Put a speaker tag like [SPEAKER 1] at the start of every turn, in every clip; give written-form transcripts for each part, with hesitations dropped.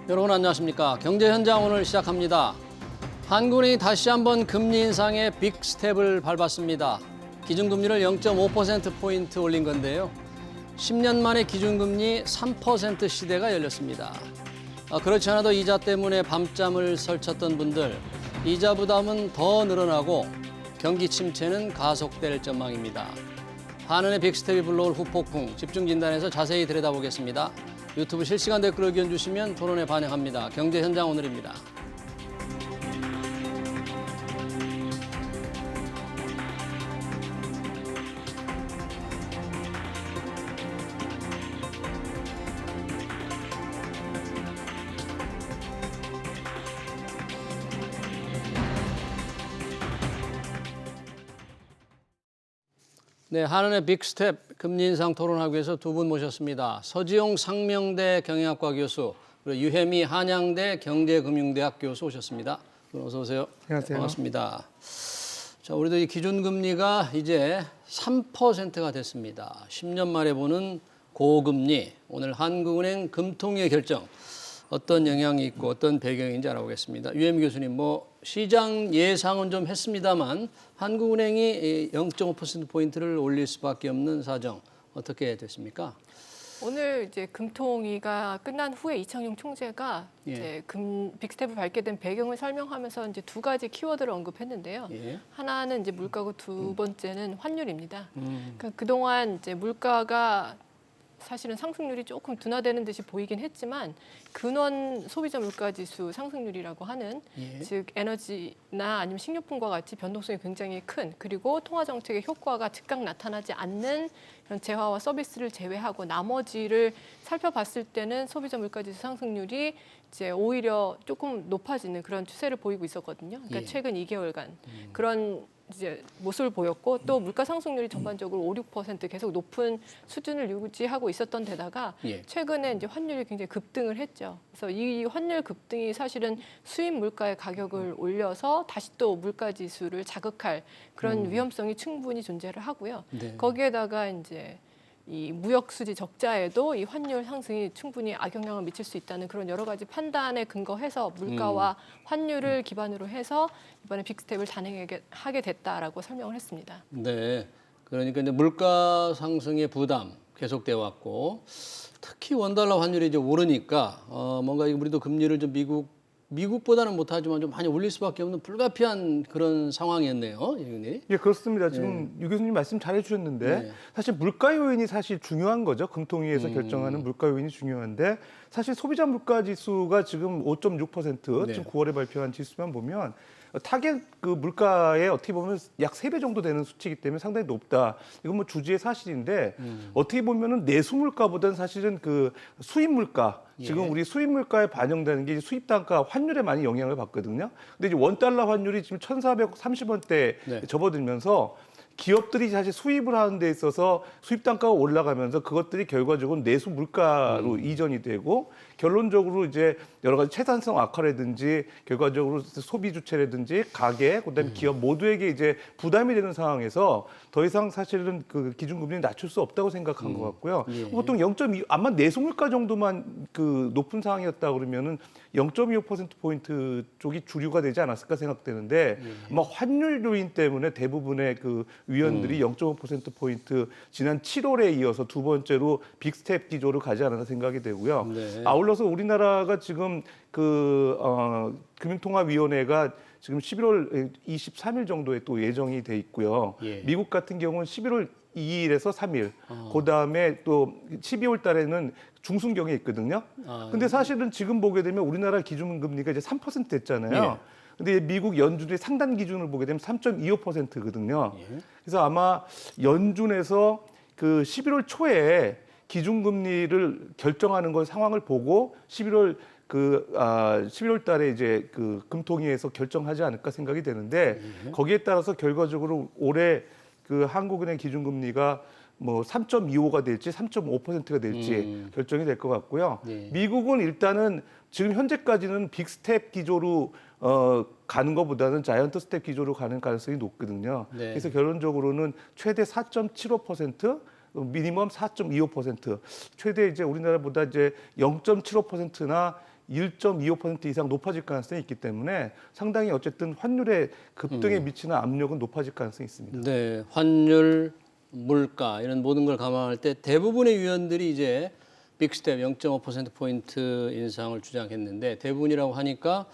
[SPEAKER 1] 여러분 안녕하십니까? 경제 현장 오늘 시작합니다. 한국은행이 다시 한번 금리 인상의 빅 스텝을 밟았습니다. 기준금리를 0.5%포인트 올린 건데요. 10년 만에 기준금리 3% 시대가 열렸습니다. 그렇지 않아도 이자 때문에 밤잠을 설쳤던 분들, 이자 부담은 더 늘어나고 경기 침체는 가속될 전망입니다. 한은의 빅스텝이 불러올 후폭풍, 집중 진단에서 자세히 들여다보겠습니다. 유튜브 실시간 댓글 의견 주시면 토론에 반영합니다. 경제 현장 오늘입니다. 네, 한은의 빅스텝 금리 인상 토론하기 위해서 두 분 모셨습니다. 서지용 상명대 경영학과 교수, 그리고 유혜미 한양대 경제금융대학 교수 오셨습니다. 어서 오세요.
[SPEAKER 2] 안녕하세요.
[SPEAKER 1] 반갑습니다. 자, 우리도 이 기준금리가 이제 3%가 됐습니다. 10년 만에 보는 고금리. 오늘 한국은행 금통위의 결정. 어떤 영향이 있고 어떤 배경인지 알아보겠습니다. 유혜미 교수님, 시장 예상은 좀 했습니다만 한국은행이 0.5%포인트를 올릴 수밖에 없는 사정 어떻게 됐습니까?
[SPEAKER 3] 오늘 이제 금통위가 끝난 후에 이창용 총재가 이제 빅스텝을 밟게 된 배경을 설명하면서 이제 두 가지 키워드를 언급했는데요. 하나는 이제 물가고 두 번째는 환율입니다. 그러니까 그동안 이제 물가가 사실은 상승률이 조금 둔화되는 듯이 보이긴 했지만 근원 소비자 물가지수 상승률이라고 하는 즉 에너지나 아니면 식료품과 같이 변동성이 굉장히 큰 그리고 통화 정책의 효과가 즉각 나타나지 않는 이런 재화와 서비스를 제외하고 나머지를 살펴봤을 때는 소비자 물가지수 상승률이 이제 오히려 조금 높아지는 그런 추세를 보이고 있었거든요. 그러니까 최근 2개월간 그런 이제 모습을 보였고 또 물가 상승률이 전반적으로 5, 6% 계속 높은 수준을 유지하고 있었던 데다가 최근에 이제 환율이 굉장히 급등을 했죠. 그래서 이 환율 급등이 사실은 수입 물가의 가격을 올려서 다시 또 물가 지수를 자극할 그런 위험성이 충분히 존재를 하고요. 거기에다가 이제 이 무역 수지 적자에도 이 환율 상승이 충분히 악영향을 미칠 수 있다는 그런 여러 가지 판단에 근거해서 물가와 환율을 기반으로 해서 이번에 빅스텝을 단행하게 됐다라고 설명을 했습니다.
[SPEAKER 1] 네, 그러니까 이제 물가 상승의 부담 계속되어 왔고 특히 원달러 환율이 이제 오르니까 뭔가 우리도 금리를 좀 미국보다는 못하지만 좀 많이 올릴 수밖에 없는 불가피한 그런 상황이었네요.
[SPEAKER 2] 예, 그렇습니다. 지금 유 교수님 말씀 잘 해주셨는데 사실 물가 요인이 사실 중요한 거죠. 금통위에서 결정하는 물가 요인이 중요한데 사실 소비자 물가 지수가 지금 5.6% 지금 9월에 발표한 지수만 보면 타겟 그 물가에 어떻게 보면 약 3배 정도 되는 수치이기 때문에 상당히 높다. 이건 뭐 주지의 사실인데 어떻게 보면은 내수 물가보다는 사실은 그 수입 물가 지금 우리 수입 물가에 반영되는 게 수입 단가 환율에 많이 영향을 받거든요. 근데 이제 원달러 환율이 지금 1,430원대에 접어들면서 기업들이 사실 수입을 하는 데 있어서 수입 단가가 올라가면서 그것들이 결과적으로 내수 물가로 이전이 되고 결론적으로 이제 여러 가지 채산성 악화라든지 결과적으로 소비 주체라든지 가계 그다음에 기업 모두에게 이제 부담이 되는 상황에서 더 이상 사실은 그 기준금리를 낮출 수 없다고 생각한 것 같고요. 보통 0.2 아마 내수 물가 정도만 그 높은 상황이었다 그러면은 0.25%포인트 쪽이 주류가 되지 않았을까 생각되는데 아마 환율 요인 때문에 대부분의 그 위원들이 0.5%포인트 지난 7월에 이어서 두 번째로 빅스텝 기조로 가지 않았나 생각이 되고요. 아울러서 우리나라가 지금 금융통화위원회가 지금 11월 23일 정도에 또 예정이 돼 있고요. 미국 같은 경우는 11월 2일에서 3일, 그다음에 또 12월 달에는 중순경에 있거든요. 근데 사실은 지금 보게 되면 우리나라 기준금리가 이제 3% 됐잖아요. 근데 미국 연준의 상단 기준을 보게 되면 3.25%거든요. 그래서 아마 연준에서 그 11월 초에 기준금리를 결정하는 건 상황을 보고 11월 달에 이제 그 금통위에서 결정하지 않을까 생각이 되는데 거기에 따라서 결과적으로 올해 그 한국은행 기준금리가 뭐 3.25가 될지 3.5%가 될지 결정이 될 것 같고요. 미국은 일단은 지금 현재까지는 빅스텝 기조로 가는 것보다는 자이언트 스텝 기조로 가는 가능성이 높거든요. 그래서 결론적으로는 최대 4.75%, 미니멈 4.25%, 최대 이제 우리나라보다 이제 0.75%나 1.25% 이상 높아질 가능성이 있기 때문에 상당히 어쨌든 환율의 급등에 미치는 압력은 높아질 가능성이 있습니다.
[SPEAKER 1] 네, 환율, 물가 이런 모든 걸 감안할 때 대부분의 위원들이 이제 빅스텝 0.5%포인트 인상을 주장했는데 대부분이라고 하니까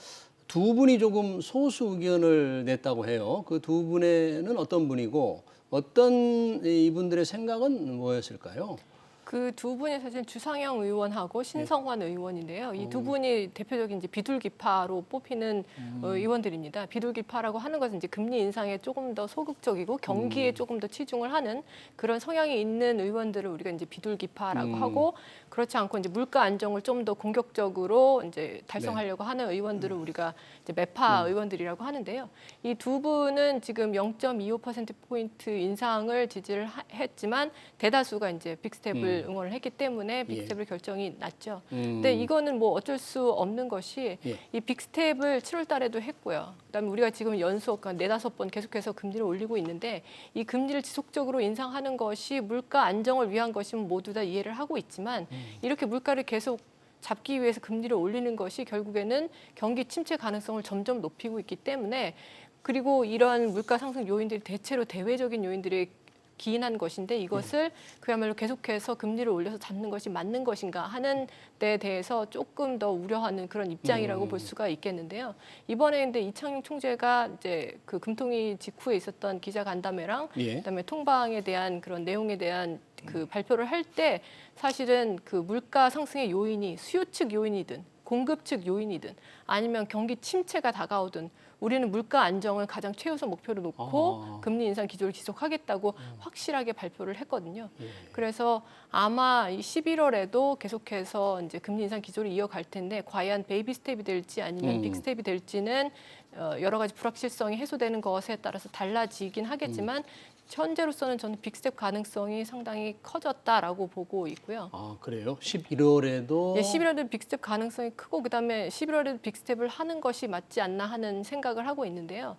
[SPEAKER 1] 두 분이 조금 소수 의견을 냈다고 해요. 그 두 분에는 어떤 분이고 어떤 이분들의 생각은 뭐였을까요?
[SPEAKER 3] 그 두 분이 사실 주상영 의원하고 신성환 의원인데요. 이 두 분이 대표적인 이제 비둘기파로 뽑히는 의원들입니다. 비둘기파라고 하는 것은 이제 금리 인상에 조금 더 소극적이고 경기에 조금 더 치중을 하는 그런 성향이 있는 의원들을 우리가 이제 비둘기파라고 하고 그렇지 않고 이제 물가 안정을 좀 더 공격적으로 이제 달성하려고 하는 의원들을 우리가 이제 매파 의원들이라고 하는데요. 이 두 분은 지금 0.25%포인트 인상을 지지를 했지만 대다수가 이제 빅스텝을 응원을 했기 때문에 빅스텝을 결정이 났죠. 근데 이거는 뭐 어쩔 수 없는 것이 이 빅스텝을 7월 달에도 했고요. 그다음에 우리가 지금 연속 한 4-5번 계속해서 금리를 올리고 있는데 이 금리를 지속적으로 인상하는 것이 물가 안정을 위한 것이면 모두 다 이해를 하고 있지만 이렇게 물가를 계속 잡기 위해서 금리를 올리는 것이 결국에는 경기 침체 가능성을 점점 높이고 있기 때문에 그리고 이러한 물가 상승 요인들이 대체로 대외적인 요인들이 기인한 것인데 이것을 그야말로 계속해서 금리를 올려서 잡는 것이 맞는 것인가 하는 데 대해서 조금 더 우려하는 그런 입장이라고 볼 수가 있겠는데요. 이번에 근데 이창용 총재가 이제 그 금통위 직후에 있었던 기자간담회랑 그다음에 통방에 대한 그런 내용에 대한 그 발표를 할 때 사실은 그 물가 상승의 요인이 수요 측 요인이든 공급 측 요인이든 아니면 경기 침체가 다가오든 우리는 물가 안정을 가장 최우선 목표로 놓고 금리 인상 기조를 지속하겠다고 확실하게 발표를 했거든요. 그래서 아마 11월에도 계속해서 이제 금리 인상 기조를 이어갈 텐데 과연 베이비 스텝이 될지 아니면 빅 스텝이 될지는 여러 가지 불확실성이 해소되는 것에 따라서 달라지긴 하겠지만 현재로서는 저는 빅스텝 가능성이 상당히 커졌다라고 보고 있고요.
[SPEAKER 1] 아, 그래요? 11월에도?
[SPEAKER 3] 네, 11월에도 빅스텝 가능성이 크고 그다음에 11월에도 빅스텝을 하는 것이 맞지 않나 하는 생각을 하고 있는데요.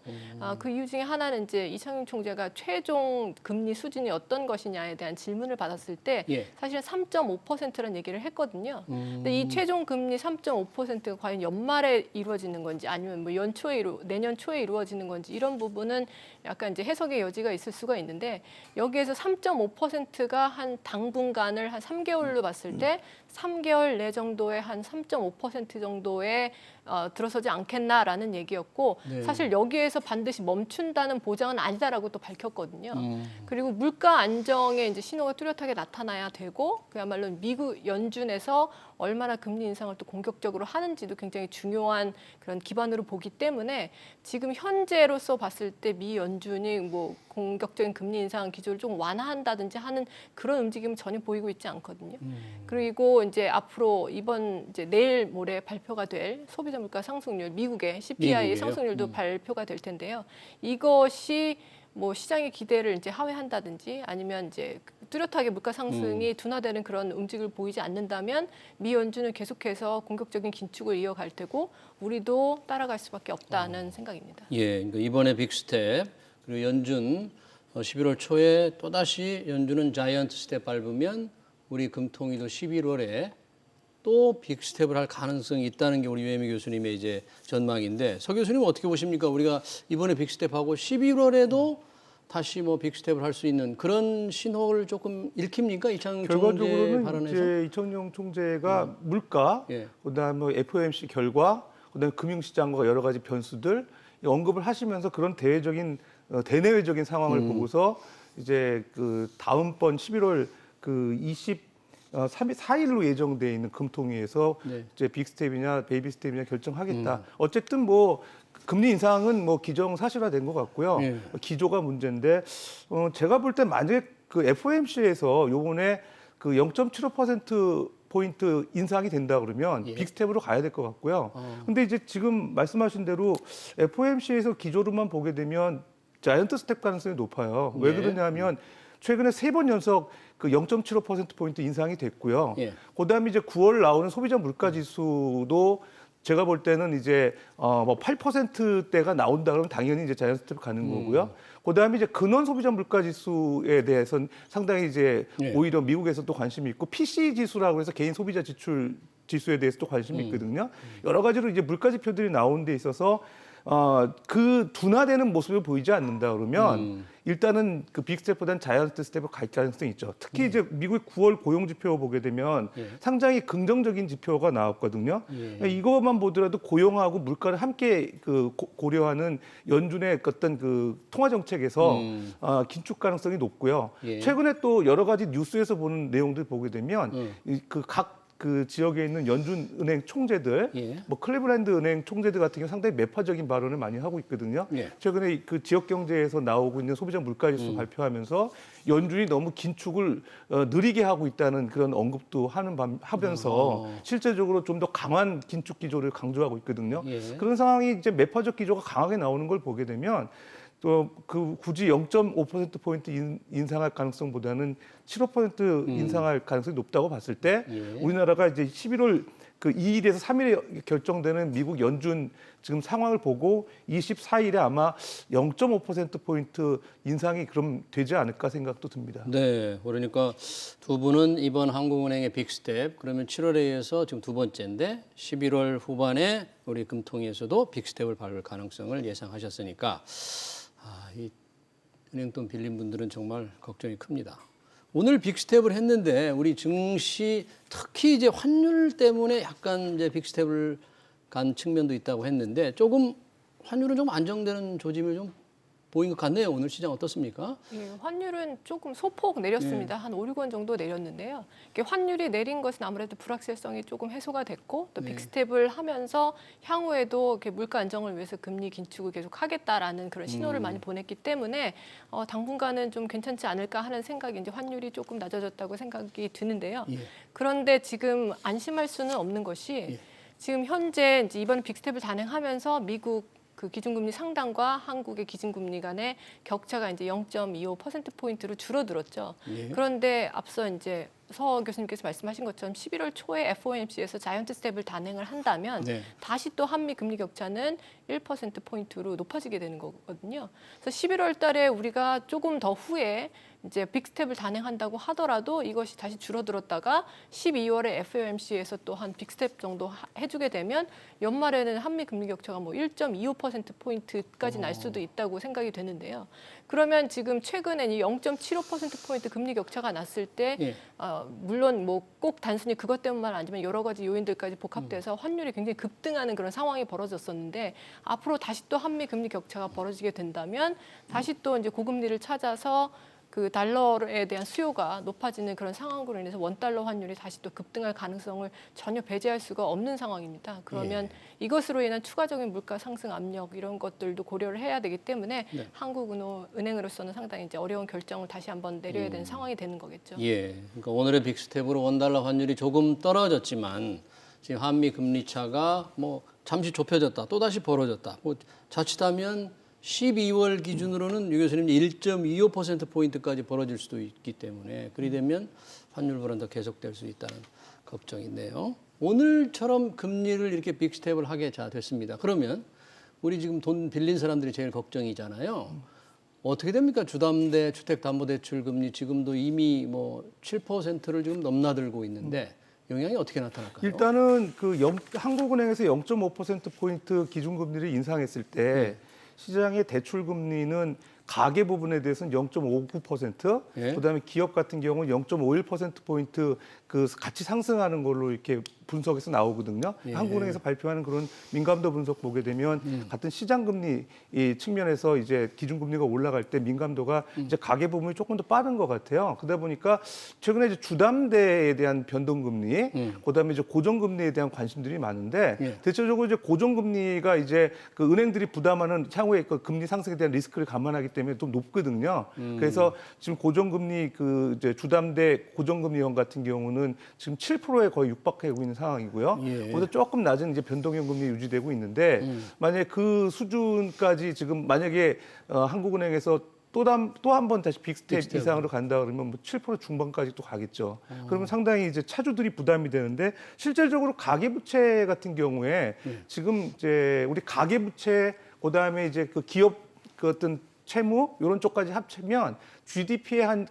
[SPEAKER 3] 그 이유 중에 하나는 이제 이창용 총재가 최종 금리 수준이 어떤 것이냐에 대한 질문을 받았을 때 사실은 3.5%라는 얘기를 했거든요. 근데 이 최종 금리 3.5%가 과연 연말에 이루어지는 건지 아니면 뭐 내년 초에 이루어지는 건지 이런 부분은 약간 이제 해석의 여지가 있을 수가 있는데 여기에서 3.5%가 한 당분간을 한 3개월로 봤을 때 3개월 내 정도의 한 3.5% 정도에 들어서지 않겠나라는 얘기였고 사실 여기에서 반드시 멈춘다는 보장은 아니다라고 또 밝혔거든요. 그리고 물가 안정의 이제 신호가 뚜렷하게 나타나야 되고 그야말로 미국 연준에서 얼마나 금리 인상을 또 공격적으로 하는지도 굉장히 중요한 그런 기반으로 보기 때문에 지금 현재로서 봤을 때 미 연준이 뭐 공격적인 금리 인상 기조를 좀 완화한다든지 하는 그런 움직임은 전혀 보이고 있지 않거든요. 그리고 이제 앞으로 이제 내일 모레 발표가 될 소비자 물가 상승률 미국의 CPI
[SPEAKER 1] 미국이에요?
[SPEAKER 3] 상승률도 발표가 될 텐데요. 이것이 뭐 시장의 기대를 이제 하회한다든지 아니면 이제 뚜렷하게 물가 상승이 둔화되는 그런 움직임을 보이지 않는다면 미 연준은 계속해서 공격적인 긴축을 이어갈 테고 우리도 따라갈 수밖에 없다는 생각입니다.
[SPEAKER 1] 예, 그러니까 이번에 빅스텝 그리고 연준 11월 초에 또다시 연준은 자이언트 스텝 밟으면 우리 금통위도 11월에 또 빅스텝을 할 가능성이 있다는 게 우리 유혜미 교수님의 이제 전망인데 서 교수님은 어떻게 보십니까? 우리가 이번에 빅스텝하고 11월에도 다시 뭐 빅스텝을 할 수 있는 그런 신호를 조금 읽힙니까? 이창용 총재
[SPEAKER 2] 결과적으로는
[SPEAKER 1] 발언에서?
[SPEAKER 2] 이제 이창용 총재가 물가, 그다음에 FOMC 결과, 그다음에 금융시장과 여러 가지 변수들 언급을 하시면서 그런 대내외적인 상황을 보고서 이제 그 다음번 11월 그 4일로 예정돼 있는 금통위에서 이제 빅스텝이냐 베이비스텝이냐 결정하겠다. 어쨌든 뭐 금리 인상은 뭐 기정사실화된 것 같고요. 기조가 문제인데 제가 볼 때 만약에 그 FOMC에서 요번에 그 0.75% 포인트 인상이 된다 그러면 빅스텝으로 가야 될 것 같고요. 근데 이제 지금 말씀하신 대로 FOMC에서 기조로만 보게 되면 자이언트 스텝 가능성이 높아요. 왜 그러냐면 최근에 3번 연속 그 0.75%포인트 인상이 됐고요. 그다음에 이제 9월 나오는 소비자 물가 지수도 제가 볼 때는 이제 뭐 8%대가 나온다 그러면 당연히 이제 자이언트 스텝 가는 거고요. 그다음에 이제 근원 소비자 물가 지수에 대해서는 상당히 이제 오히려 미국에서 또 관심이 있고 PC 지수라고 해서 개인 소비자 지출 지수에 대해서도 관심이 있거든요. 여러 가지로 이제 물가 지표들이 나오는 데 있어서 그 둔화되는 모습을 보이지 않는다 그러면 일단은 그 빅스텝보다는 자이언트 스텝을 갈 가능성이 있죠. 특히 이제 미국의 9월 고용 지표 보게 되면 상당히 긍정적인 지표가 나왔거든요. 이것만 보더라도 고용하고 물가를 함께 그 고려하는 연준의 어떤 그 통화 정책에서 긴축 가능성이 높고요. 최근에 또 여러 가지 뉴스에서 보는 내용들 보게 되면 그 지역에 있는 연준은행 총재들, 뭐 클리블랜드 은행 총재들 같은 경우 상당히 매파적인 발언을 많이 하고 있거든요. 최근에 그 지역 경제에서 나오고 있는 소비자 물가지수 발표하면서 연준이 너무 긴축을 느리게 하고 있다는 그런 언급도 하면서 실제적으로 좀 더 강한 긴축 기조를 강조하고 있거든요. 그런 상황이 이제 매파적 기조가 강하게 나오는 걸 보게 되면 또 그 굳이 0.5%포인트 인상할 가능성보다는 7% 인상할 가능성이 높다고 봤을 때 우리나라가 이제 11월 그 2일에서 3일에 결정되는 미국 연준 지금 상황을 보고 24일에 아마 0.5%포인트 인상이 그럼 되지 않을까 생각도 듭니다.
[SPEAKER 1] 네, 그러니까 두 분은 이번 한국은행의 빅스텝 그러면 7월에 이어서 지금 두 번째인데 11월 후반에 우리 금통위에서도 빅스텝을 밟을 가능성을 예상하셨으니까 이 은행돈 빌린 분들은 정말 걱정이 큽니다. 오늘 빅스텝을 했는데 우리 증시 특히 이제 환율 때문에 약간 이제 빅스텝을 간 측면도 있다고 했는데 조금 환율은 좀 안정되는 조짐을 좀 보인 것 같네요. 오늘 시장 어떻습니까?
[SPEAKER 3] 환율은 조금 소폭 내렸습니다. 한 5, 6원 정도 내렸는데요. 환율이 내린 것은 아무래도 불확실성이 조금 해소가 됐고 또 빅스텝을 하면서 향후에도 이렇게 물가 안정을 위해서 금리 긴축을 계속 하겠다라는 그런 신호를 많이 보냈기 때문에 당분간은 좀 괜찮지 않을까 하는 생각이 이제 환율이 조금 낮아졌다고 생각이 드는데요. 그런데 지금 안심할 수는 없는 것이 지금 현재 이제 이번 빅스텝을 단행하면서 미국 그 기준금리 상단과 한국의 기준금리 간의 격차가 이제 0.25%포인트로 줄어들었죠. 그런데 앞서 이제 서 교수님께서 말씀하신 것처럼 11월 초에 FOMC에서 자이언트 스텝을 단행을 한다면 다시 또 한미 금리 격차는 1%포인트로 높아지게 되는 거거든요. 그래서 11월 달에 우리가 조금 더 후에 이제 빅스텝을 단행한다고 하더라도 이것이 다시 줄어들었다가 12월에 FOMC에서 또 한 빅스텝 정도 해주게 되면 연말에는 한미 금리 격차가 뭐 1.25%포인트까지 날 수도 있다고 생각이 되는데요. 그러면 지금 최근에 이 0.75%포인트 금리 격차가 났을 때 물론 뭐 꼭 단순히 그것 때문만 아니면 여러 가지 요인들까지 복합돼서 환율이 굉장히 급등하는 그런 상황이 벌어졌었는데 앞으로 다시 또 한미 금리 격차가 벌어지게 된다면 다시 또 이제 고금리를 찾아서 그 달러에 대한 수요가 높아지는 그런 상황으로 인해서 원달러 환율이 다시 또 급등할 가능성을 전혀 배제할 수가 없는 상황입니다. 그러면 이것으로 인한 추가적인 물가 상승 압력 이런 것들도 고려를 해야 되기 때문에 한국은행으로서는 상당히 이제 어려운 결정을 다시 한번 내려야 되는 상황이 되는 거겠죠.
[SPEAKER 1] 그러니까 오늘의 빅스텝으로 원달러 환율이 조금 떨어졌지만 지금 한미 금리 차가 뭐 잠시 좁혀졌다, 또 다시 벌어졌다. 뭐 자칫하면 12월 기준으로는 유 교수님 1.25%포인트까지 벌어질 수도 있기 때문에 그리 되면 환율 불안도 계속될 수 있다는 걱정이 있네요. 오늘처럼 금리를 이렇게 빅스텝을 하게 됐습니다. 그러면 우리 지금 돈 빌린 사람들이 제일 걱정이잖아요. 어떻게 됩니까? 주담대 주택담보대출 금리 지금도 이미 뭐 7%를 지금 넘나들고 있는데 영향이 어떻게 나타날까요?
[SPEAKER 2] 일단은 한국은행에서 0.5%포인트 기준금리를 인상했을 때 시장의 대출 금리는 가계 부분에 대해서는 0.59%, 그다음에 기업 같은 경우는 0.51%포인트 그 같이 상승하는 걸로 이렇게 분석에서 나오거든요. 한국은행에서 발표하는 그런 민감도 분석 보게 되면 같은 시장 금리 이 측면에서 이제 기준금리가 올라갈 때 민감도가 이제 가계 부분이 조금 더 빠른 것 같아요. 그러다 보니까 최근에 이제 주담대에 대한 변동금리, 그다음에 이제 고정금리에 대한 관심들이 많은데 대체적으로 이제 고정금리가 이제 그 은행들이 부담하는 향후에 그 금리 상승에 대한 리스크를 감안하기 때문에 좀 높거든요. 그래서 지금 고정금리 그 이제 주담대 고정금리형 같은 경우는 지금 7%에 거의 육박하고 있는 상황이고요. 보다 조금 낮은 이제 변동형 금리 유지되고 있는데 만약에 그 수준까지 지금 만약에 한국은행에서 또 한 번 다시 빅스텝 이상으로 간다 그러면 뭐 7% 중반까지 또 가겠죠. 그러면 상당히 이제 차주들이 부담이 되는데 실질적으로 가계부채 같은 경우에 지금 이제 우리 가계부채 그다음에 이제 그 기업 그 어떤 채무 이런 쪽까지 합치면 GDP의 한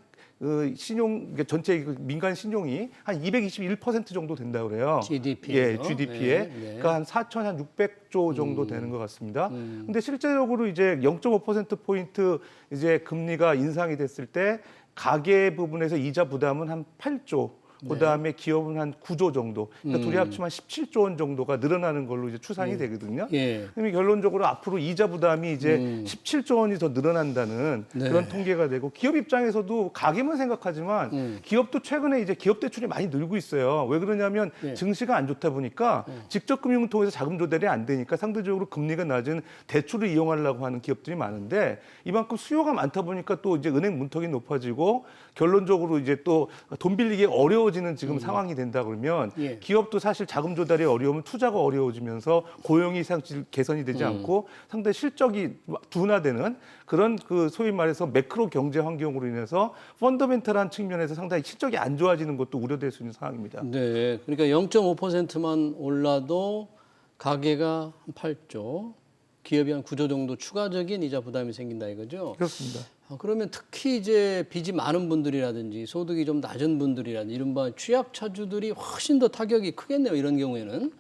[SPEAKER 2] 신용 그러니까 전체 민간 신용이 한 221% 정도 된다 그래요.
[SPEAKER 1] GDP예요.
[SPEAKER 2] 예, GDP에.
[SPEAKER 1] 네, 네.
[SPEAKER 2] 그러니까 한 4,600조 정도 되는 것 같습니다. 근데 실제적으로 이제 0.5% 포인트 이제 금리가 인상이 됐을 때 가계 부분에서 이자 부담은 한 8조. 그다음에 기업은 한 9조 정도. 그러니까 둘이 합치면 17조 원 정도가 늘어나는 걸로 이제 추산이 되거든요.
[SPEAKER 1] 예.
[SPEAKER 2] 그러면 결론적으로 앞으로 이자 부담이 이제 17조 원이 더 늘어난다는
[SPEAKER 1] 네.
[SPEAKER 2] 그런 통계가 되고 기업 입장에서도 가게만 생각하지만 기업도 최근에 이제 기업 대출이 많이 늘고 있어요. 왜 그러냐면
[SPEAKER 1] 예.
[SPEAKER 2] 증시가 안 좋다 보니까 직접 금융을 통해서 자금 조달이 안 되니까 상대적으로 금리가 낮은 대출을 이용하려고 하는 기업들이 많은데 이만큼 수요가 많다 보니까 또 이제 은행 문턱이 높아지고 결론적으로 이제 또 돈 빌리기 어려워지는 지금 상황이 된다 그러면
[SPEAKER 1] 예.
[SPEAKER 2] 기업도 사실 자금 조달이 어려우면 투자가 어려워지면서 고용이 사실 개선이 되지 않고 상당히 실적이 둔화되는 그런 그 소위 말해서 매크로 경제 환경으로 인해서 펀더멘털한 측면에서 상당히 실적이 안 좋아지는 것도 우려될 수 있는 상황입니다.
[SPEAKER 1] 네. 그러니까 0.5%만 올라도 가계가 한 8조, 기업이 한 9조 정도 추가적인 이자 부담이 생긴다 이거죠.
[SPEAKER 2] 그렇습니다.
[SPEAKER 1] 그러면 특히 이제 빚이 많은 분들이라든지 소득이 좀 낮은 분들이라든지 이른바 취약차주들이 훨씬 더 타격이 크겠네요. 이런 경우에는.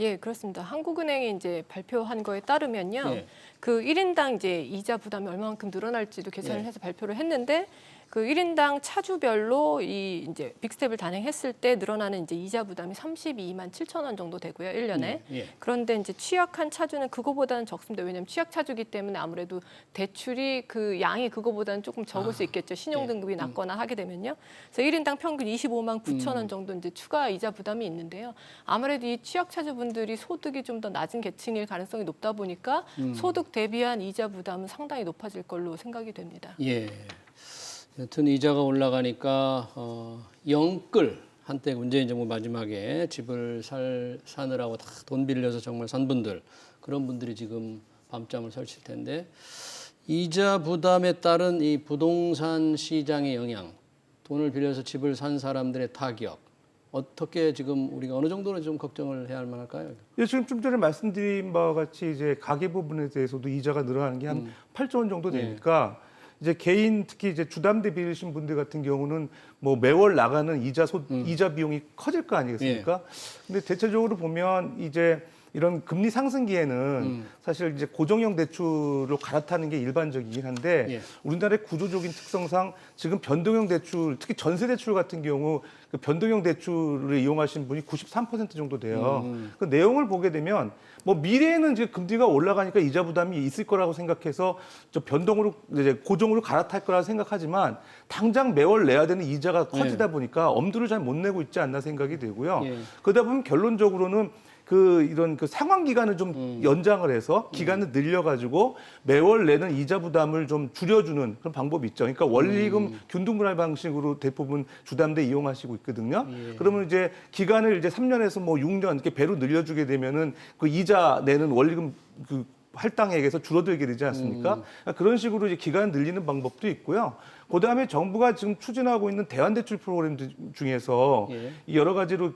[SPEAKER 3] 예, 그렇습니다. 한국은행이 이제 발표한 거에 따르면요.
[SPEAKER 1] 예.
[SPEAKER 3] 그 1인당 이제 이자 부담이 얼마만큼 늘어날지도 계산을
[SPEAKER 1] 예.
[SPEAKER 3] 해서 발표를 했는데 그 1인당 차주별로 이 이제 빅스텝을 단행했을 때 늘어나는 이제 이자 부담이 32만 7천 원 정도 되고요, 1년에.
[SPEAKER 1] 예.
[SPEAKER 3] 그런데 이제 취약한 차주는 그거보다는 적습니다. 왜냐하면 취약 차주기 때문에 아무래도 대출이 그 양이 그거보다는 조금 적을 수 있겠죠. 신용 등급이 낮거나 하게 되면요. 그래서 1인당 평균 25만 9천 원 정도 이제 추가 이자 부담이 있는데요. 아무래도 이 취약 차주분들이 소득이 좀 더 낮은 계층일 가능성이 높다 보니까 소득 대비한 이자 부담은 상당히 높아질 걸로 생각이 됩니다.
[SPEAKER 1] 예. 여튼 이자가 올라가니까 영끌 한때 문재인 정부 마지막에 집을 사느라고 다 돈 빌려서 정말 산 분들 그런 분들이 지금 밤잠을 설칠 텐데 이자 부담에 따른 이 부동산 시장의 영향, 돈을 빌려서 집을 산 사람들의 타격 어떻게 지금 우리가 어느 정도는 좀 걱정을 해야 할 만할까요?
[SPEAKER 2] 예, 지금 좀 전에 말씀드린 바와 같이 이제 가계 부분에 대해서도 이자가 늘어나는 게 한 8조 원 정도 되니까 이제 개인 특히 이제 주담대 빌리신 분들 같은 경우는 뭐 매월 나가는 이자 비용이 커질 거 아니겠습니까? 근데 대체적으로 보면 이제 이런 금리 상승기에는 사실 이제 고정형 대출로 갈아타는 게 일반적이긴 한데 우리나라의 구조적인 특성상 지금 변동형 대출, 특히 전세 대출 같은 경우 그 변동형 대출을 이용하신 분이 93% 정도 돼요. 그 내용을 보게 되면 뭐 미래에는 이제 금리가 올라가니까 이자 부담이 있을 거라고 생각해서 저 변동으로 이제 고정으로 갈아탈 거라 생각하지만 당장 매월 내야 되는 이자가 커지다 보니까 엄두를 잘 못 내고 있지 않나 생각이 되고요. 그러다 보면 결론적으로는 이런 상환 기간을 좀 연장을 해서 기간을 늘려가지고 매월 내는 이자 부담을 좀 줄여주는 그런 방법이 있죠. 그러니까 원리금 균등분할 방식으로 대부분 주담대 이용하시고 있거든요. 그러면 이제 기간을 이제 3년에서 뭐 6년 이렇게 배로 늘려주게 되면은 그 이자 내는 원리금 그 할당액에서 줄어들게 되지 않습니까? 그런 식으로 이제 기간을 늘리는 방법도 있고요. 그다음에 정부가 지금 추진하고 있는 대환대출 프로그램 중에서 여러 가지로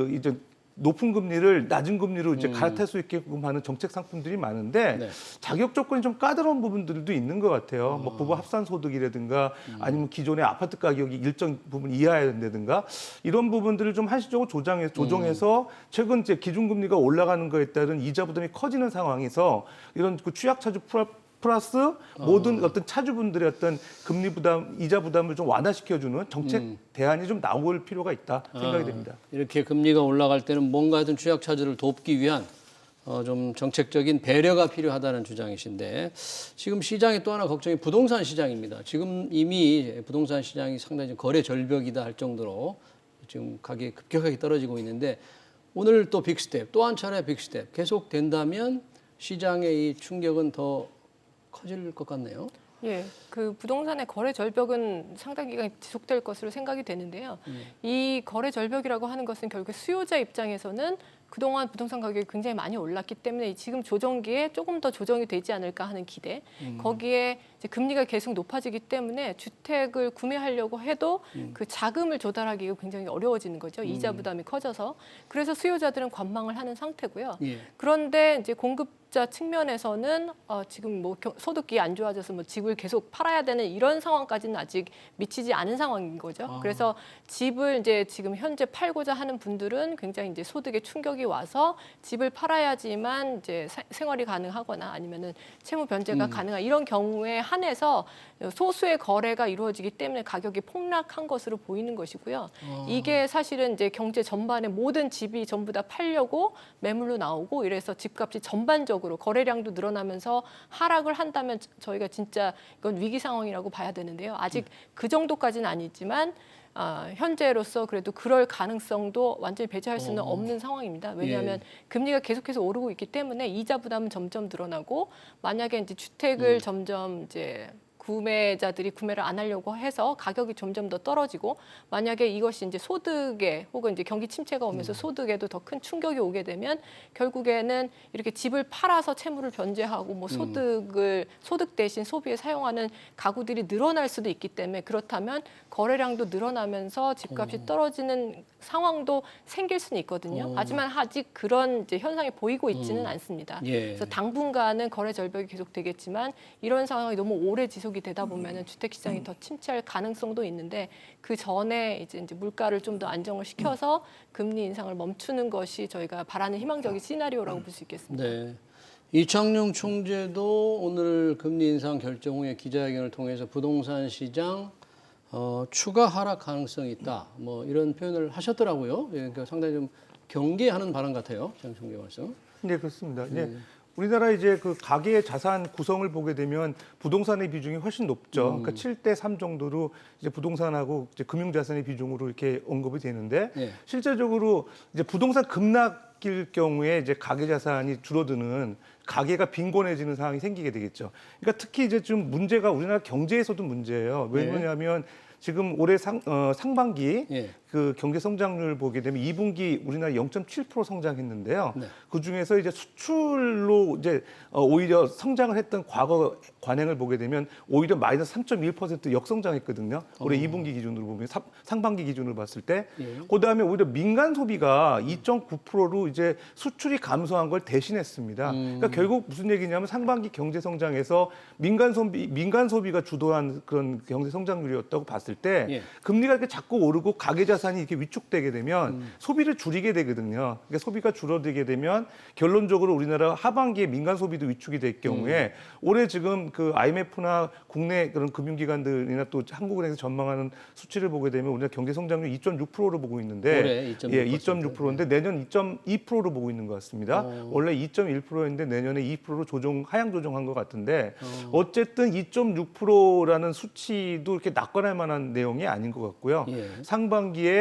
[SPEAKER 2] 이제 높은 금리를 낮은 금리로 이제 갈아탈 수 있게끔 하는 정책 상품들이 많은데 자격 조건이 좀 까다로운 부분들도 있는 것 같아요. 뭐 부부 합산 소득이라든가 아니면 기존의 아파트 가격이 일정 부분 이하여야 된다든가 이런 부분들을 좀 한시적으로 조정해서 최근 이제 기준금리가 올라가는 거에 따른 이자 부담이 커지는 상황에서 이런 그 취약차주 플러스 모든 어떤 차주분들의 어떤 금리 부담, 이자 부담을 좀 완화시켜주는 정책 대안이 좀 나올 필요가 있다 생각이 됩니다.
[SPEAKER 1] 이렇게 금리가 올라갈 때는 뭔가 하여튼 취약차주를 돕기 위한 좀 정책적인 배려가 필요하다는 주장이신데 지금 시장의 또 하나 걱정이 부동산 시장입니다. 지금 이미 부동산 시장이 상당히 좀 거래 절벽이다 할 정도로 지금 가격이 급격하게 떨어지고 있는데 오늘 또 빅스텝, 또 한 차례 빅스텝 계속 된다면 시장의 이 충격은 더 커질 것 같네요.
[SPEAKER 3] 예, 그 부동산의 거래 절벽은 상당 기간 지속될 것으로 생각이 되는데요. 이 거래 절벽이라고 하는 것은 결국 수요자 입장에서는 그동안 부동산 가격이 굉장히 많이 올랐기 때문에 지금 조정기에 조금 더 조정이 되지 않을까 하는 기대. 거기에 이제 금리가 계속 높아지기 때문에 주택을 구매하려고 해도 그 자금을 조달하기가 굉장히 어려워지는 거죠. 이자 부담이 커져서. 그래서 수요자들은 관망을 하는 상태고요.
[SPEAKER 1] 예.
[SPEAKER 3] 그런데 이제 공급자 측면에서는 지금 뭐 소득이 안 좋아져서 뭐 집을 계속 팔아야 되는 이런 상황까지는 아직 미치지 않은 상황인 거죠. 그래서 집을 이제 지금 현재 팔고자 하는 분들은 굉장히 이제 소득에 충격이 와서 집을 팔아야지만 이제 생활이 가능하거나 아니면은 채무 변제가 가능한 이런 경우에 한해서 소수의 거래가 이루어지기 때문에 가격이 폭락한 것으로 보이는 것이고요. 이게 사실은 이제 경제 전반에 모든 집이 전부 다 팔려고 매물로 나오고 이래서 집값이 전반적으로 거래량도 늘어나면서 하락을 한다면 저희가 진짜 이건 위기 상황이라고 봐야 되는데요. 아직 그 정도까지는 아니지만 현재로서 그래도 그럴 가능성도 완전히 배제할 수는 없는 상황입니다. 왜냐하면 금리가 계속해서 오르고 있기 때문에 이자 부담은 점점 늘어나고 만약에 이제 주택을 점점 이제 구매자들이 구매를 안 하려고 해서 가격이 점점 더 떨어지고 만약에 이것이 이제 소득에 혹은 이제 경기 침체가 오면서 소득에도 더 큰 충격이 오게 되면 결국에는 이렇게 집을 팔아서 채무를 변제하고 뭐 소득 대신 소비에 사용하는 가구들이 늘어날 수도 있기 때문에 그렇다면 거래량도 늘어나면서 집값이 떨어지는 상황도 생길 수는 있거든요. 하지만 아직 그런 이제 현상이 보이고 있지는 않습니다. 그래서 당분간은 거래 절벽이 계속되겠지만 이런 상황이 너무 오래 지속이 되다 보면은 주택 시장이 더 침체할 가능성도 있는데 그 전에 이제 물가를 좀 더 안정을 시켜서 금리 인상을 멈추는 것이 저희가 바라는 희망적인 시나리오라고 볼 수 있겠습니다.
[SPEAKER 1] 네. 이창용 총재도 오늘 금리 인상 결정 후에 기자회견을 통해서 부동산 시장 추가 하락 가능성이 있다. 뭐 이런 표현을 하셨더라고요. 예, 그러니까 상당히 좀 경계하는 발언 같아요. 장 총재 말씀.
[SPEAKER 2] 네, 그렇습니다. 우리나라 이제 그 가계 자산 구성을 보게 되면 부동산의 비중이 훨씬 높죠. 그러니까 7대3 정도로 이제 부동산하고 이제 금융자산의 비중으로 이렇게 언급이 되는데 실제적으로 이제 부동산 급락일 경우에 이제 가계 자산이 줄어드는 가계가 빈곤해지는 상황이 생기게 되겠죠. 그러니까 특히 이제 좀 문제가 우리나라 경제에서도 문제예요. 왜 그러냐면 지금 올해 상반기 그 경제 성장률 보게 되면 2분기 우리나라 0.7% 성장했는데요. 그 중에서 이제 수출로 이제 오히려 성장을 했던 과거 관행을 보게 되면 오히려 마이너스 3.1% 역성장했거든요. 올해 2분기 기준으로 보면 상반기 기준으로 봤을 때. 그다음에 오히려 민간 소비가 2.9%로 이제 수출이 감소한 걸 대신했습니다. 그러니까 결국 무슨 얘기냐면 상반기 경제 성장에서 민간 소비가 주도한 그런 경제 성장률이었다고 봤을 때 금리가 이렇게 자꾸 오르고 가계 자산이 이렇게 위축되게 되면 소비를 줄이게 되거든요. 그러니까 소비가 줄어들게 되면 결론적으로 우리나라 하반기에 민간 소비도 위축이 될 경우에 올해 지금 그 IMF나 국내 그런 금융기관들이나 또 한국은행에서 전망하는 수치를 보게 되면 우리나라 경제 성장률 2.6%로 보고 있는데
[SPEAKER 1] 올해
[SPEAKER 2] 2.6%인데 내년 2.2%로 보고 있는 것 같습니다. 원래 2.1%였는데 내년에 2%로 하향 조정한 것 같은데 어쨌든 2.6%라는 수치도 이렇게 낙관할 만한 내용이 아닌 것 같고요. 상반기에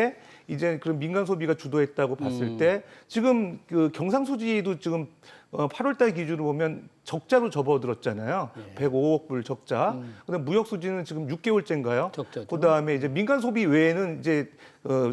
[SPEAKER 2] 이제 그런 민간 소비가 주도했다고 봤을 때 지금 그 경상수지도 지금 8월달 기준으로 보면 적자로 접어들었잖아요. 105억 불 적자. 그다음 무역 수지는 지금 6개월째인가요?
[SPEAKER 1] 적자죠.
[SPEAKER 2] 그다음에 이제 민간 소비 외에는 이제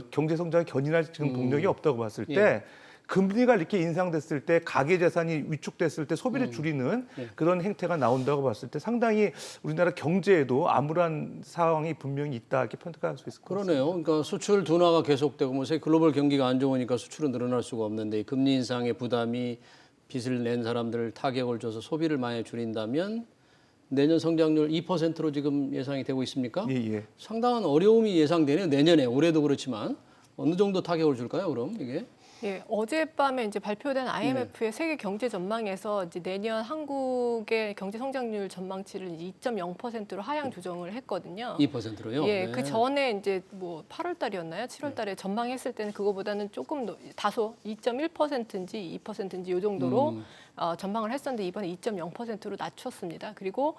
[SPEAKER 2] 경제 성장 견인할 지금 동력이 없다고 봤을 때. 금리가 이렇게 인상됐을 때 가계 자산이 위축됐을 때 소비를 줄이는 그런 행태가 나온다고 봤을 때 상당히 우리나라 경제에도 암울한 상황이 분명히 있다 이렇게 평가할 수 있을 것 같습니다.
[SPEAKER 1] 그러네요. 그러니까 수출 둔화가 계속되고 뭐 글로벌 경기가 안 좋으니까 수출은 늘어날 수가 없는데 금리 인상의 부담이 빚을 낸 사람들 타격을 줘서 소비를 많이 줄인다면 내년 성장률 2%로 지금 예상이 되고 있습니까? 상당한 어려움이 예상되네요. 내년에 올해도 그렇지만 어느 정도 타격을 줄까요? 그럼 이게?
[SPEAKER 3] 어젯밤에 이제 발표된 IMF의 세계 경제 전망에서 이제 내년 한국의 경제 성장률 전망치를 2.0%로 하향 조정을 했거든요.
[SPEAKER 1] 2%로요?
[SPEAKER 3] 그 전에 이제 뭐 8월 달이었나요? 7월 달에 전망했을 때는 그거보다는 조금 다소 2.1%인지 2%인지 이 정도로 전망을 했었는데 이번에 2.0%로 낮췄습니다. 그리고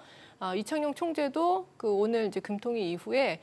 [SPEAKER 3] 이창용 총재도 그 오늘 이제 금통위 이후에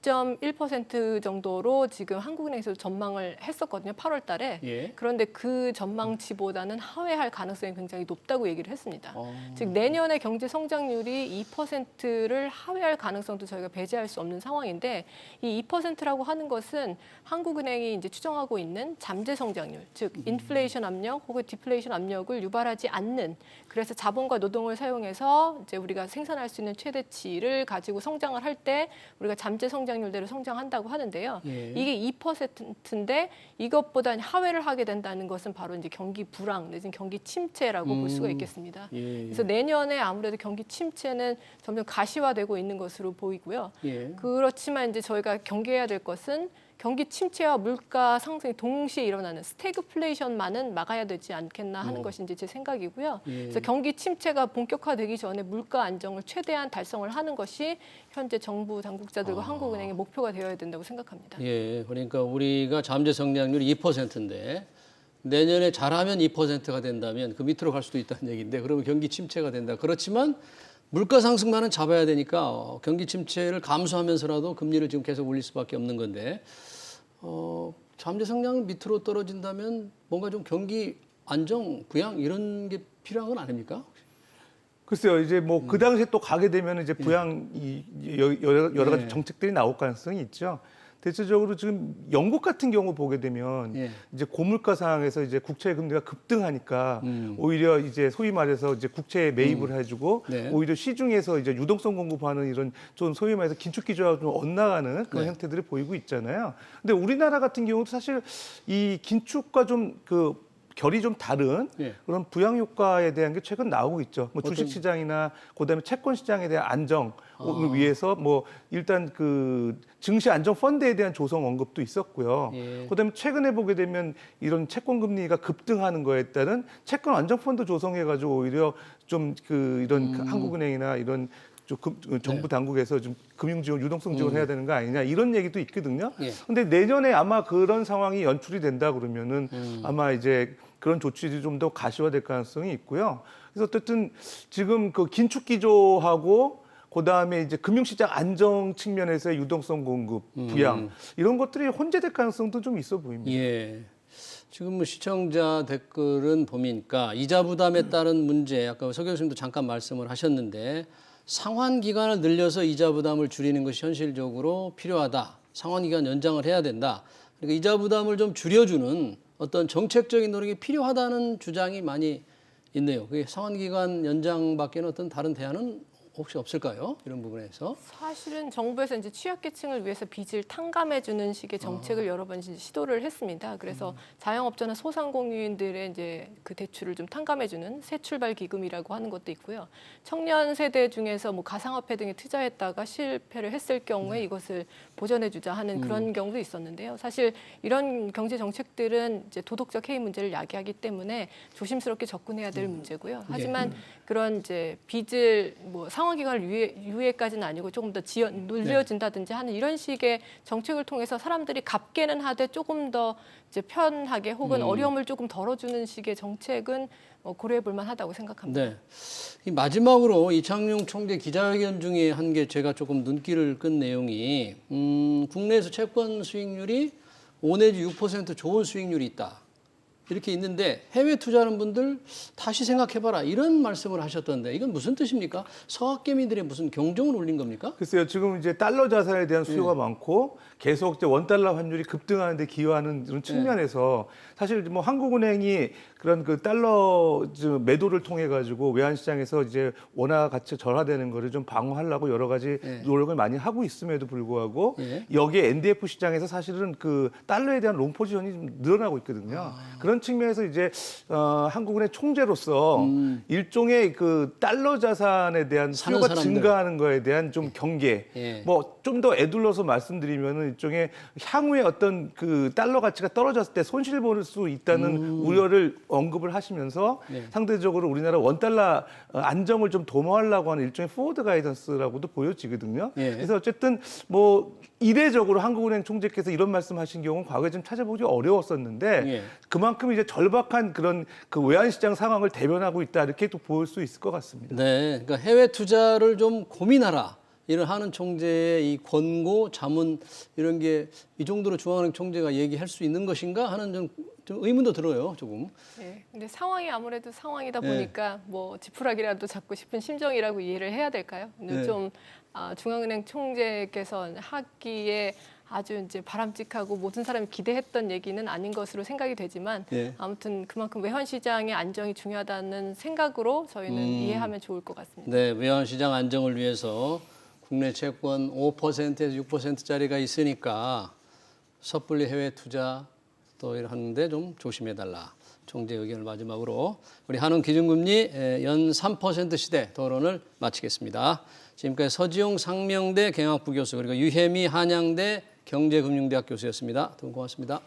[SPEAKER 3] 2.1% 정도로 지금 한국은행에서 전망을 했었거든요. 8월 달에.
[SPEAKER 1] 예.
[SPEAKER 3] 그런데 그 전망치보다는 하회할 가능성이 굉장히 높다고 얘기를 했습니다.
[SPEAKER 1] 어.
[SPEAKER 3] 즉 내년에 경제 성장률이 2%를 하회할 가능성도 저희가 배제할 수 없는 상황인데 이 2%라고 하는 것은 한국은행이 이제 추정하고 있는 잠재 성장률, 즉 인플레이션 압력 혹은 디플레이션 압력을 유발하지 않는 그래서 자본과 노동을 사용해서 이제 우리가 생산할 수 있는 최대치를 가지고 성장을 할 때 우리가 잠재 성장률대로 성장한다고 하는데요.
[SPEAKER 1] 예.
[SPEAKER 3] 이게 2%인데 이것보다 하회를 하게 된다는 것은 바로 이제 경기 불황 내지는 경기 침체라고 볼 수가 있겠습니다.
[SPEAKER 1] 예.
[SPEAKER 3] 그래서 내년에 아무래도 경기 침체는 점점 가시화되고 있는 것으로 보이고요.
[SPEAKER 1] 예.
[SPEAKER 3] 그렇지만 이제 저희가 경계해야 될 것은 경기 침체와 물가 상승이 동시에 일어나는 스태그플레이션만은 막아야 되지 않겠나 하는 것이 이제 제 생각이고요.
[SPEAKER 1] 예.
[SPEAKER 3] 그래서 경기 침체가 본격화되기 전에 물가 안정을 최대한 달성을 하는 것이 현재 정부 당국자들과 한국은행의 목표가 되어야 된다고 생각합니다.
[SPEAKER 1] 예, 그러니까 우리가 잠재 성장률이 2%인데 내년에 잘하면 2%가 된다면 그 밑으로 갈 수도 있다는 얘기인데 그러면 경기 침체가 된다. 그렇지만 물가 상승만은 잡아야 되니까 경기 침체를 감수하면서라도 금리를 지금 계속 올릴 수밖에 없는 건데 잠재 성장률 밑으로 떨어진다면 뭔가 좀 경기 안정, 부양 이런 게 필요한 건 아닙니까?
[SPEAKER 2] 글쎄요, 이제 뭐 그 당시에 또 가게 되면 이제 부양 여러 가지
[SPEAKER 1] 예.
[SPEAKER 2] 정책들이 나올 가능성이 있죠. 대체적으로 지금 영국 같은 경우 보게 되면
[SPEAKER 1] 예.
[SPEAKER 2] 이제 고물가 상황에서 이제 국채 금리가 급등하니까 오히려 이제 소위 말해서 이제 국채에 매입을 해주고
[SPEAKER 1] 네.
[SPEAKER 2] 오히려 시중에서 이제 유동성 공급하는 이런 좀 소위 말해서 긴축 기조와 좀 엇나가는 그런
[SPEAKER 1] 네.
[SPEAKER 2] 형태들이 보이고 있잖아요. 근데 우리나라 같은 경우도 사실 이 긴축과 좀 결이 좀 다른
[SPEAKER 1] 예.
[SPEAKER 2] 그런 부양 효과에 대한 게 최근 나오고 있죠. 뭐 주식 시장이나 그다음에 채권 시장에 대한 안정을 위해서 뭐 일단 그 증시 안정 펀드에 대한 조성 언급도 있었고요.
[SPEAKER 1] 예.
[SPEAKER 2] 그다음에 최근에 보게 되면 이런 채권 금리가 급등하는 거에 따른 채권 안정 펀드 조성해 가지고 오히려 좀 이런 한국은행이나 이런 정부 당국에서 좀 금융 지원, 유동성 지원 해야 되는 거 아니냐 이런 얘기도 있거든요.
[SPEAKER 1] 예.
[SPEAKER 2] 근데 내년에 아마 그런 상황이 연출이 된다 그러면은 아마 이제 그런 조치들이 좀 더 가시화될 가능성이 있고요. 그래서 어쨌든 지금 그 긴축 기조하고 그다음에 이제 금융시장 안정 측면에서의 유동성 공급, 부양 이런 것들이 혼재될 가능성도 좀 있어 보입니다.
[SPEAKER 1] 예. 지금 뭐 시청자 댓글은 보니까 이자 부담에 따른 문제, 아까 서 교수님도 잠깐 말씀을 하셨는데 상환 기간을 늘려서 이자 부담을 줄이는 것이 현실적으로 필요하다. 상환 기간 연장을 해야 된다. 그러니까 이자 부담을 좀 줄여주는 어떤 정책적인 노력이 필요하다는 주장이 많이 있네요. 그게 상환 기간 연장밖에는 어떤 다른 대안은 혹시 없을까요? 이런 부분에서.
[SPEAKER 3] 사실은 정부에서 이제 취약계층을 위해서 빚을 탕감해주는 식의 정책을 여러 번 이제 시도를 했습니다. 그래서 자영업자나 소상공인들의 이제 그 대출을 좀 탕감해주는 새 출발 기금이라고 하는 것도 있고요. 청년 세대 중에서 뭐 가상화폐 등에 투자했다가 실패를 했을 경우에 이것을 보전해주자 하는 그런 경우도 있었는데요. 사실 이런 경제 정책들은 이제 도덕적 해이 문제를 야기하기 때문에 조심스럽게 접근해야 될 문제고요. 하지만 그런 이제 빚을 뭐 상환 기간을 유예까지는 아니고 조금 더 늘려준다든지 하는 이런 식의 정책을 통해서 사람들이 갚게는 하되 조금 더 이제 편하게 혹은 어려움을 조금 덜어주는 식의 정책은 고려해볼 만하다고 생각합니다.
[SPEAKER 1] 네. 이 마지막으로 이창용 총재 기자회견 중에 한 게 제가 조금 눈길을 끈 내용이 국내에서 채권 수익률이 5 내지 6% 좋은 수익률이 있다. 이렇게 있는데 해외 투자하는 분들 다시 생각해봐라 이런 말씀을 하셨던데 이건 무슨 뜻입니까? 서학개미들의 무슨 경종을 울린 겁니까?
[SPEAKER 2] 글쎄요, 지금 이제 달러 자산에 대한 수요가 많고 계속 이제 원달러 환율이 급등하는 데 기여하는 이런 측면에서 사실 뭐 한국은행이 그런 그 달러 매도를 통해 가지고 외환 시장에서 이제 원화 가치 절하되는 거를 좀 방어하려고 여러 가지 노력을 많이 하고 있음에도 불구하고 여기에 NDF 시장에서 사실은 그 달러에 대한 롱 포지션이 좀 늘어나고 있거든요. 그런 측면에서 이제 한국은행 총재로서 일종의 그 달러 자산에 대한 수요가 증가하는 거에 대한 좀 경계, 뭐 좀 더 애둘러서 말씀드리면은 일종의 향후에 어떤 그 달러 가치가 떨어졌을 때 손실 볼 수 있다는 우려를 언급을 하시면서 상대적으로 우리나라 원달러 안정을 좀 도모하려고 하는 일종의 포워드 가이던스라고도 보여지거든요. 그래서 어쨌든 뭐 이례적으로 한국은행 총재께서 이런 말씀하신 경우는 과거에 좀 찾아보기 어려웠었는데 그만큼 이제 절박한 그런 그 외환시장 상황을 대변하고 있다 이렇게 또 보일 수 있을 것 같습니다.
[SPEAKER 1] 네, 그러니까 해외 투자를 좀 고민하라 이런 한은 총재의 이 권고, 자문 이런 게 이 정도로 중앙은행 총재가 얘기할 수 있는 것인가 하는 좀 의문도 들어요, 조금.
[SPEAKER 3] 네, 근데 상황이 아무래도 상황이다
[SPEAKER 1] 네.
[SPEAKER 3] 보니까 뭐 지푸라기라도 잡고 싶은 심정이라고 이해를 해야 될까요? 근데
[SPEAKER 1] 네.
[SPEAKER 3] 좀 중앙은행 총재께서 하기에 아주 이제 바람직하고 모든 사람이 기대했던 얘기는 아닌 것으로 생각이 되지만
[SPEAKER 1] 네.
[SPEAKER 3] 아무튼 그만큼 외환 시장의 안정이 중요하다는 생각으로 저희는 이해하면 좋을 것 같습니다.
[SPEAKER 1] 네, 외환 시장 안정을 위해서 국내 채권 5%에서 6%짜리가 있으니까 섣불리 해외 투자 또 하는데 좀 조심해달라. 총재 의견을 마지막으로 우리 한은 기준금리 연 3% 시대 토론을 마치겠습니다. 지금까지 서지용 상명대 경영학부 교수 그리고 유혜미 한양대 경제금융대학 교수였습니다. 두 분 고맙습니다.